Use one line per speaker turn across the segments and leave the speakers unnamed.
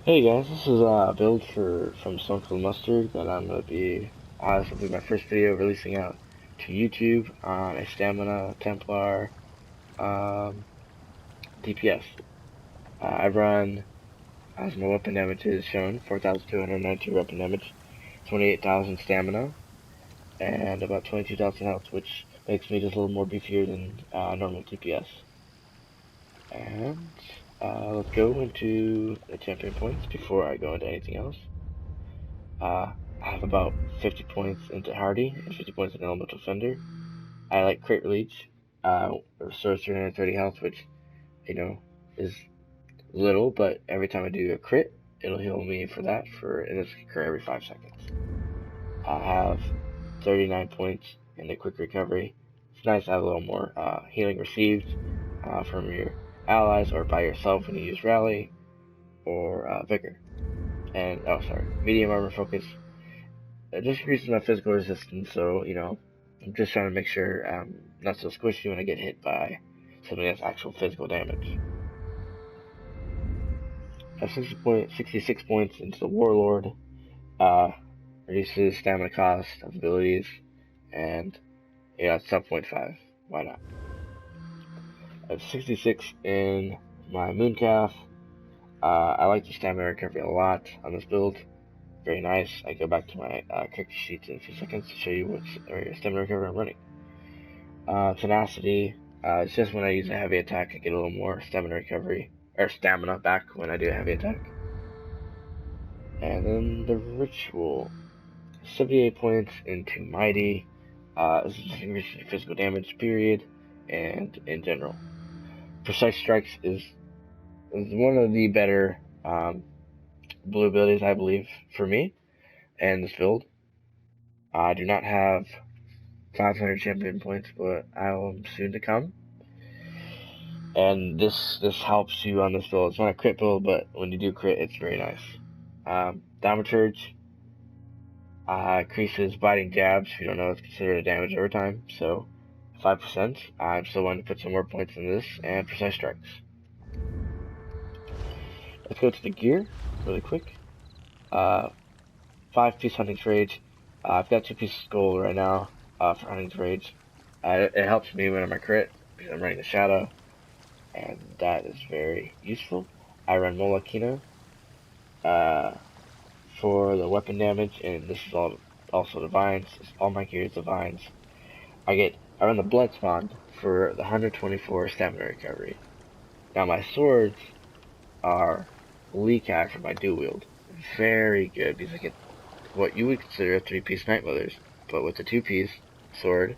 Hey guys, this is a build from Stone Cold Mustard that I'm gonna be this will be my first video releasing out to YouTube on a stamina Templar DPS. I run as my weapon damage is shown 4,292 weapon damage, 28,000 stamina, and about 22,000 health, which makes me just a little more beefier than normal DPS. And let's go into the champion points before I go into anything else. I have about 50 points into Hardy and 50 points into Elemental Fender. I like Crit Leech, restores 330 health, which, is little, but every time I do a crit, it'll heal me for that, and this can occur every 5 seconds. I have 39 points in the Quick Recovery. It's nice to have a little more healing received from your allies or by yourself when you use Rally or Vigor. And, Medium Armor Focus. It just increases my physical resistance, so, I'm just trying to make sure I'm not so squishy when I get hit by something that's actual physical damage. I have 66 points into the Warlord, reduces stamina cost of abilities, and, it's sub 0.5. Why not? I have 66 in my Mooncalf. I like the stamina recovery a lot on this build. Very nice. I go back to my character sheets in a few seconds to show you what stamina recovery I'm running. Tenacity, it's just when I use a heavy attack, I get a little more stamina recovery, or stamina back when I do a heavy attack. And then the Ritual, 78 points into Mighty, this is just increasing physical damage, period, and in general. Precise Strikes is one of the better blue abilities, I believe, for me, and this build. I do not have 500 champion points, but I am soon to come. And this helps you on this build. It's not a crit build, but when you do crit, it's very nice. Thaumaturge increases biting jabs. If you don't know, it's considered a damage overtime, so 5%. I'm still wanting to put some more points in this, and Precise Strikes. Let's go to the gear really quick. 5-piece Hunting's Rage. I've got 2 pieces of gold right now for Hunting's Rage. It helps me when I'm a crit because I'm running the Shadow, and that is very useful. I run Molokino for the weapon damage, and this is also Divines. All my gear is Divines. I run the Blood Spawn for the 124 stamina recovery. Now my swords are Leki for my dual wield. Very good because I get what you would consider a 3-piece Night Mothers, but with the 2-piece sword,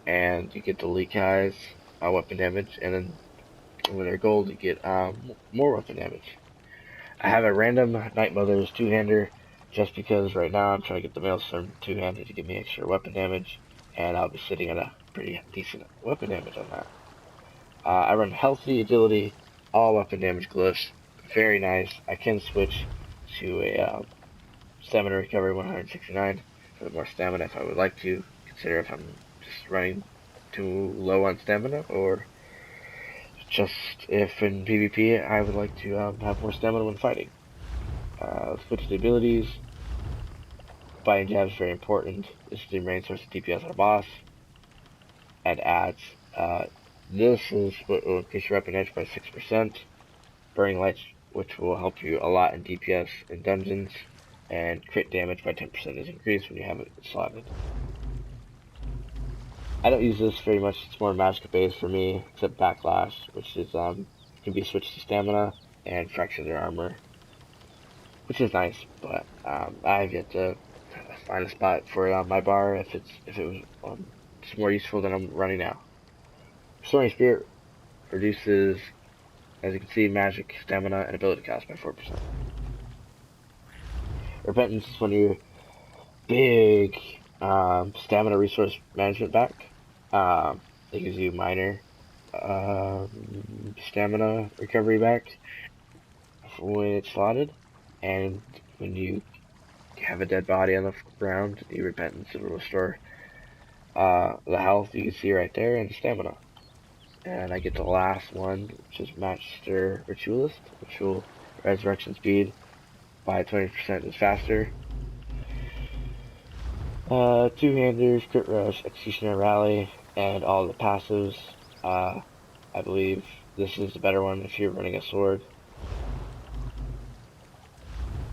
and you get the Leki's weapon damage, and then when they're gold, you get more weapon damage. I have a random Night Mothers 2-hander, just because right now I'm trying to get the Maelstrom 2-hander to give me extra weapon damage, and I'll be sitting at a pretty decent weapon damage on that. I run Healthy, Agility, all weapon damage glyphs. Very nice. I can switch to a stamina recovery 169 for more stamina if I would like to. Consider if I'm just running too low on stamina, or just if in PvP I would like to have more stamina when fighting. Let's switch to the abilities. Biting Jab is very important. This is the main source of DPS on a boss. And adds. This is what will increase your weapon edge by 6%. Burning Lights, which will help you a lot in DPS in dungeons. And crit damage by 10% is increased when you have it slotted. I don't use this very much. It's more magic based for me, except Backlash, which is can be switched to stamina and fracture their armor, which is nice. But I have yet to find a spot for it on my bar if it was it's more useful than I'm running now. Restoring Spirit reduces, as you can see, magic, stamina, and ability cost by 4%. Repentance is one of your big stamina resource management back. It gives you minor stamina recovery back when it's slotted, and when you have a dead body on the ground, the repentance will restore the health you can see right there and the stamina. And I get the last one, which is Master Ritualist, which will resurrection speed, by 20% is faster. Two-handers, crit rush, executioner, rally, and all the passives. I believe this is the better one if you're running a sword.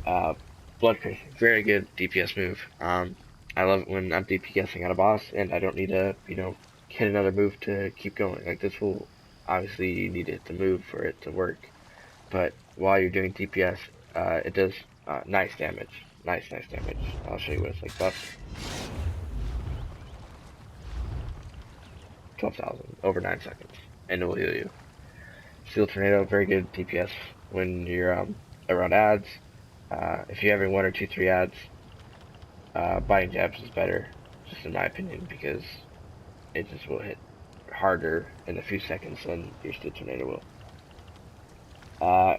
Blood Crazy, very good DPS move. I love it when I'm DPSing on a boss and I don't need to, hit another move to keep going. Like this will, obviously you need it to move for it to work, but while you're doing DPS, it does nice damage. Nice damage. I'll show you what it's like. Buff. 12,000 over 9 seconds, and it will heal you. Steel Tornado, very good DPS when you're around ads. If you're having 1 or 2, 3 ads, biting jabs is better, just in my opinion, because it just will hit harder in a few seconds than your Steel Tornado will.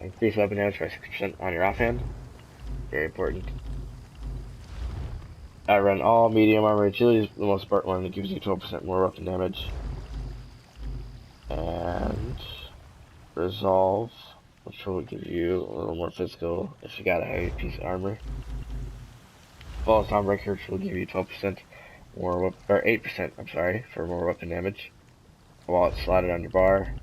Increase weapon damage by 6% on your offhand, very important. I run all medium armor. Agility is the most important one. It gives you 12% more weapon damage. And Resolve, which will give you a little more physical if you got a heavy piece of armor. Flawless Dawnbreaker, which will give you 12% more, or 8%, I'm sorry, for more weapon damage while it's slotted on your bar.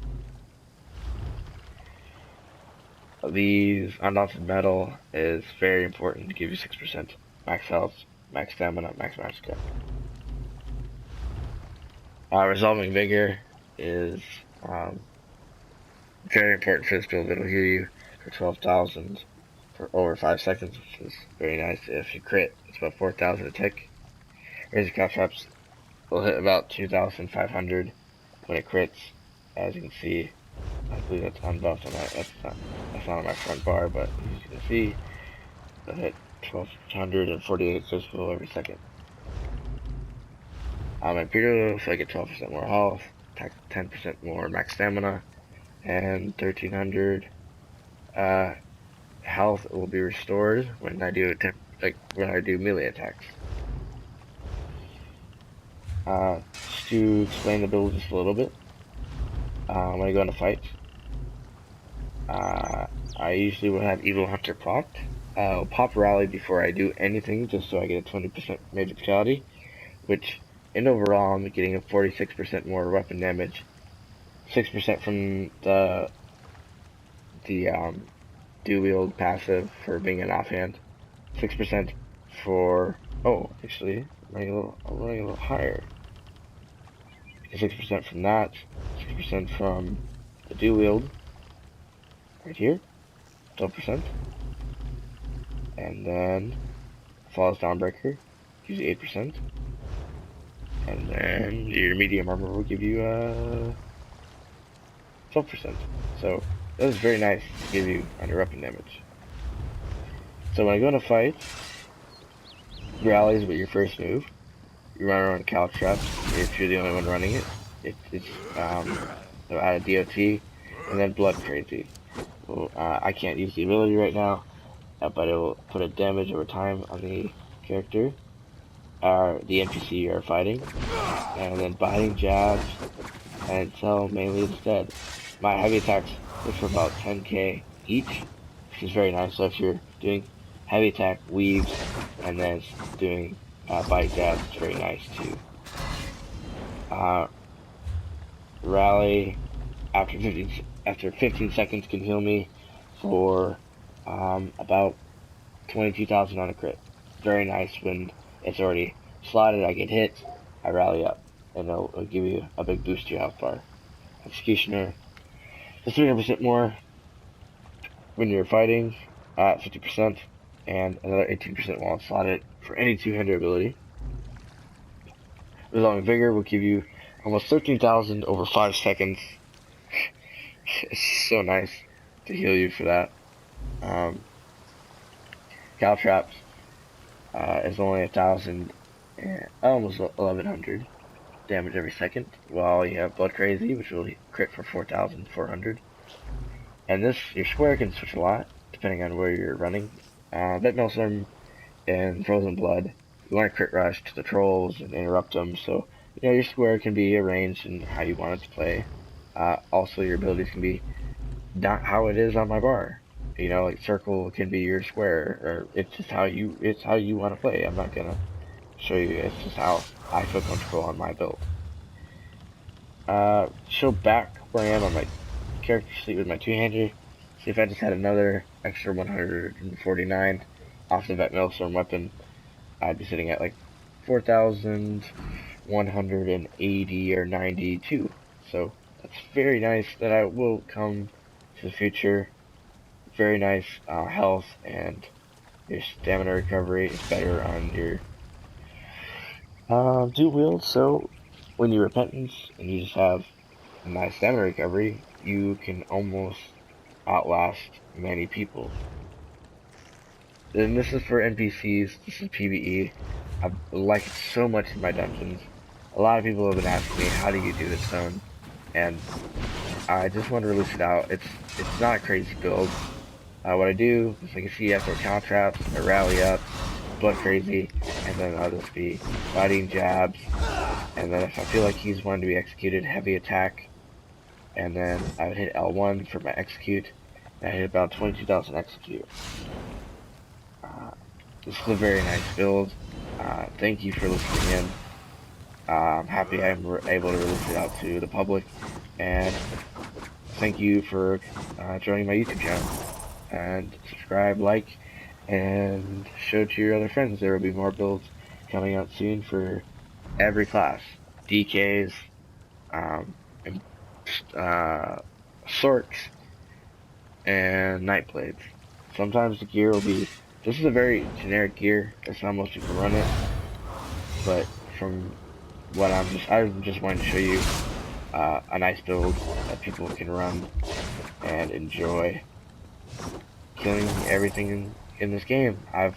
These Undaunted Metal is very important to give you 6% max health, max stamina, max magic. Resolving Vigor is very important physical that'll heal you for 12,000 for over 5 seconds, which is very nice. If you crit, it's about 4,000 a tick. Razor Caltrops will hit about 2,500 when it crits. As you can see, I believe that's unbuffed on my, that's not on my front bar, but as you can see, it'll hit 1,248 physical every second. Imperial, so I get 12% more health, 10% more max stamina, and 1,300 health will be restored when I do melee attacks. Just to explain the build just a little bit, when I go in a fight, I usually will have Evil Hunter propped. I'll pop Rally before I do anything, just so I get a 20% major fatality, which in overall I'm getting a 46% more weapon damage, 6% from the dual wield passive for being an offhand, 6% for, actually, I'm running a little higher. 6% from that, 6% from the dual wield, right here, 12%, and then Flawless Dawnbreaker gives you 8%, and then your medium armor will give you 12%. So that is very nice to give you on your weapon damage. So when I go in a fight, Rally is your first move. You run around Caltrops if you're the only one running it. It's they'll add a DOT, and then Blood Crazy. Well, I can't use the ability right now, but it will put a damage over time on the character, the NPC you are fighting, and then biting jabs, and sell melee instead. My heavy attacks go for about 10k each, which is very nice. So if you're doing heavy attack, weaves, and then doing bite jabs, it's very nice too. Rally after 15 seconds can heal me for about 22,000 on a crit. Very nice when it's already slotted. I get hit, I rally up, and it'll give you a big boost to your health bar. Executioner is 300% more when you're fighting at 50%, and another 18% while it's slotted for any two-hander ability. Resolving Vigor will give you almost 13,000 over 5 seconds. It's so nice to heal you for that. Caltrops is only 1,000, almost 1,100 damage every second, while you have Blood Crazy, which will crit for 4,400. And this, your square can switch a lot, depending on where you're running. Vetmailstorm and Frozen Blood, you want to crit rush to the trolls and interrupt them, so your square can be arranged in how you want it to play. Also, your abilities can be not how it is on my bar. You know, like circle can be your square, or it's just how you want to play. I'm not gonna show you. It's just how I feel comfortable on my build. Show back where I am on my character sheet with my two-hander. See if I just had another extra 149 off the vet maelstrom weapon, I'd be sitting at like 4,180 or 92. So that's very nice. That I will come to the future. Very nice health, and your stamina recovery is better on your dual wield. So when you repentance and you just have nice stamina recovery, you can almost outlast many people. And this is for NPCs, this is PvE. I like it so much in my dungeons. A lot of people have been asking me, how do you do this zone? And I just want to release it out. It's not a crazy build. What I do is, like you see, I throw counter traps, I rally up, blood crazy, and then I'll just be fighting jabs. And then if I feel like he's one to be executed, heavy attack. And then I would hit L1 for my execute. And I hit about 22,000 execute. This is a very nice build. Thank you for listening in. I'm happy I'm able to release it out to the public. And thank you for joining my YouTube channel. And subscribe, like, and show to your other friends. There will be more builds coming out soon for every class. DKs, and Sorks, and Nightblades. Sometimes the gear will be, this is a very generic gear, that's how most people run it, but from what I'm just wanting to show you a nice build that people can run and enjoy killing everything in this game. I've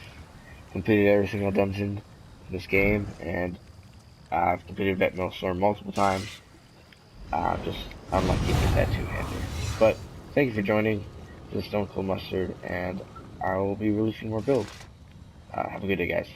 completed every single dungeon in this game, and I've completed Vet Maelstrom multiple times. Just unlucky with that two-hander. But thank you for joining. This is Stone Cold Mustard, and I will be releasing more builds. Have a good day, guys.